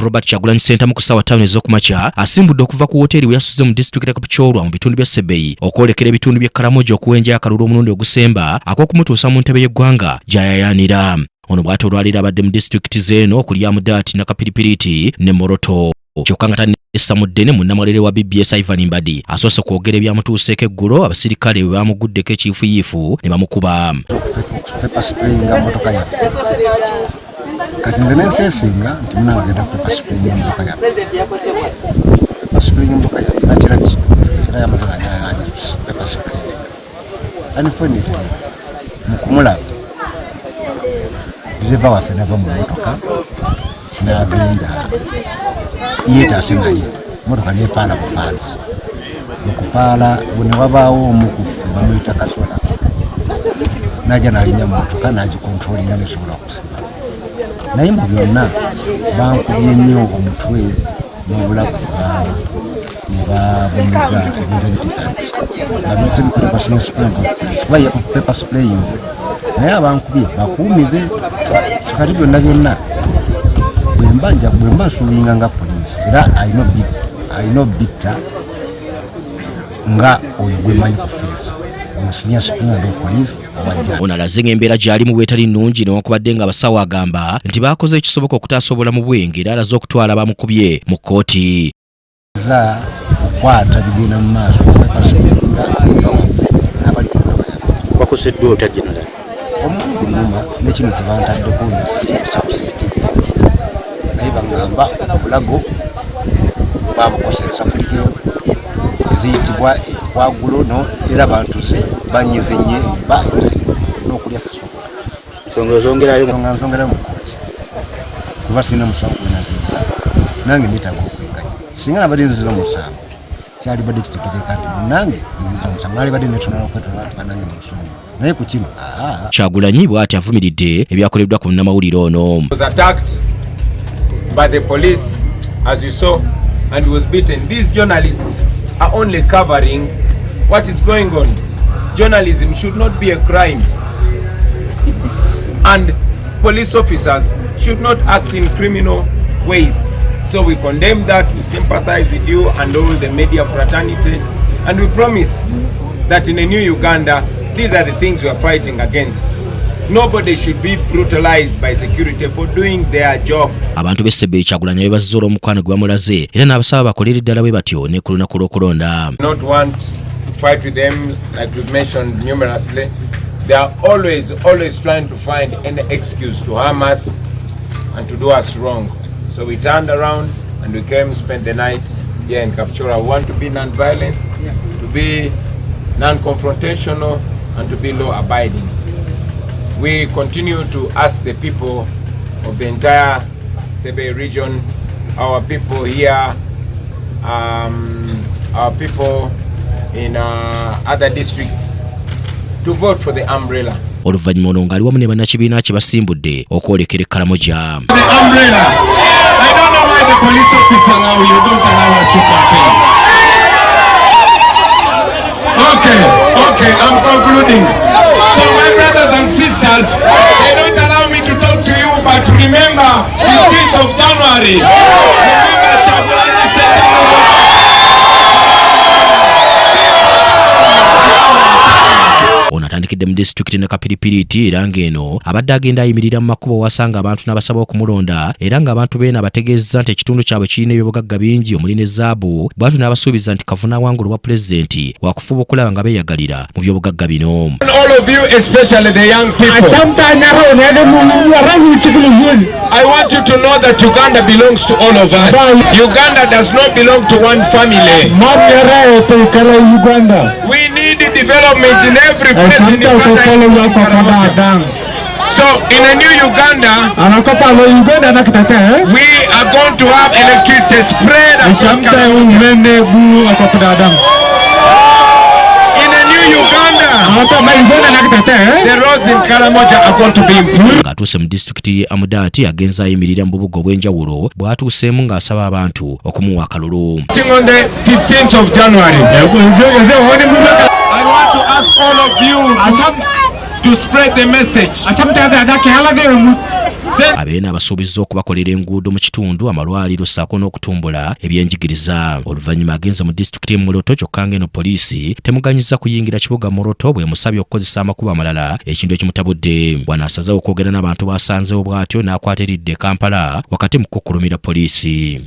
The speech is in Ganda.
Robert Kyagulanyi Ssentamu ku ssaawa 5 ez'okumakya asimbudde okuva ku woteeri we yasuze mu disitulikiti Kapchorwa mu bitundu bya Sebeyi okwolekera ebitundu bya Karamoja okuwenja akalulu omulundi ogusemba ak'okumutuusa mu ntebe y'eggwanga gy'ayayaanira. Ono bw'ati olwaleero abadde mu disitulikiti z'eno okuli Amudat, Nakapiripiriti ne Moroto. Kyokka nga tannesamudde ne munnamwalere wa BBS Ivan Mbadi asoose kwogera ebyamutuuseeko eggulo abasirikale bwe baamuguddeko ekiifuyiifu ne bamukuba. Kati nze nenseesinga nti munaagenda pepa spring emmotoka yaffe. Pepa spring emmotoka yaffe nakirabye kitundu era yamaze pepa spring. Unfortunately mu kumulaba direva waffe nava mu mmotoka n'agenda yeetaase naye mmotoka neepaala bupaasi. Mu kupaala bwe ne wabaawo omu ku ffe bamuyita Kasola n'ajja n'alinnya mmotoka n'agikontrolinga nesobola okusiba. Naye mu byonna bankubye nnyo omutwe n'obulago ne babuniga ebintu ebititandisa bamete bikule personal spray kuba ye paper spraying naye abankubye bakuumi be kati byonna bwe mba nsuubinga nga poliisi era alina obitta nga oyo gwemanyi ku feesi senior superintendent of police wajja. Ono alaze ng'embeera gy'alimu bwetali nnungi newankubadde nga abasawo agamba nti baakoze ekisoboka okutaasa obulamu bwe ng'era alaze okutwala bamukubye mu kkooti. Za okukwata bigenda mu maaso okwepaspinga n'abali ku mmotoka yaffe. Bakoseddwa otya general? Omuntu nnuma n'ekino kye bantaddeko nze sibitegeera naye baŋŋamba obulago babukoseza kuliko ziyitibwa ekwagulo era abantu ze banyize nnyo emba n'okulya sasobola. Nsongerayo mu kkooti kuba sirina musango gwenaziza nange neetaaga okwekanya singa nabadde nziza omusango kyalibadde kitegereka nti munange nziza omusango nalibadde netonala okwetola nti banange mu lusonyi naye ku kino Kyagulanyi bw'ati avumiridde ebyakoleddwa ku munnamawulire ono. Was attacked by the police as you saw and was beaten. These journalists are only covering what is going on. Journalism should not be a crime. And police officers should not act in criminal ways. So we condemn that, we sympathize with you and all the media fraternity, and we promise that in a new Uganda, these are the things we are fighting against. Nobody should be brutalized by security for doing their job. Abantu b'Essebeyi Kyagulanyi beebazizza olw'omukwano gwe bamulaze era n'abasaba bakolera ddala bwe batyo ne ku lunaku lw'okulonda. Not want to fight with them like we've mentioned numerously. They are always trying to find any excuse to harm us and to do us wrong. So we turned around and we came, spent the night here in Kapchorwa. We want to be non-violent, to be non-confrontational, and to be law-abiding. We continue to ask the people of the entire Sebeyi region, our people here, our people in other districts, to vote for the umbrella. Oluvannyuma ono ng'ali wamu ne bannakibiina kye basimbudde okwolekera Karamoja. The umbrella. I don't know why the police officer now you don't allow us to campaign. Okay, I'm concluding. So my brothers and sisters, they don't allow me to talk to you, but remember 15th of January. Remember Kyagulanyi Ssentamu. Ono atandikidde mu disitulikiti Nakapiripiriti era ng'eno abadde agenda ayimirira mu makubo wasanga abantu n'abasaba okumulonda era ng'abantu beena abategeezza nti ekitundu kyabwe kirina ebyobugagga bingi omuli ne zaabu bw'atyo n'abasuubiza nti kavuna awangula obwa pulezidenti wakufuba okulaba nga beeyagalira mu byobugagga bino. All of you, especially the young people, I want you to know that Uganda belongs to all of us. Uganda does not belong to one family. We need development in every place in Uganda. So in a new Uganda, we are going to have electricity spread across Karamoja. In a new Uganda, the roads in Karamoja are going to be improved. Ng'atuuse mu disitulikiti ya Amudat agenza ayimirira mu bubuga obw'enjawulo bw'atuuseemu ng'asaba abantu okumuwa akalulu. On the 15th of January, I want to ask all of you to spread the message. abeena abasuubizza okubakolera enguudo mu kitundu amalwaliro ssaako n'okutumbula ebyenjigiriza. Oluvannyuma agenze mu disitulikiti y'e Moroto kyokka ng'eno poliisi temuganyizza kuyingira kibuga Moroto bwe musabye okukozesa amakubo amalala ekintu ekimutabudde. Bw'anaasazeewo okwogera n'abantu baasanzeewo bw'atyo n'akwata eridde Kampala wakati mu kukkulumira poliisi.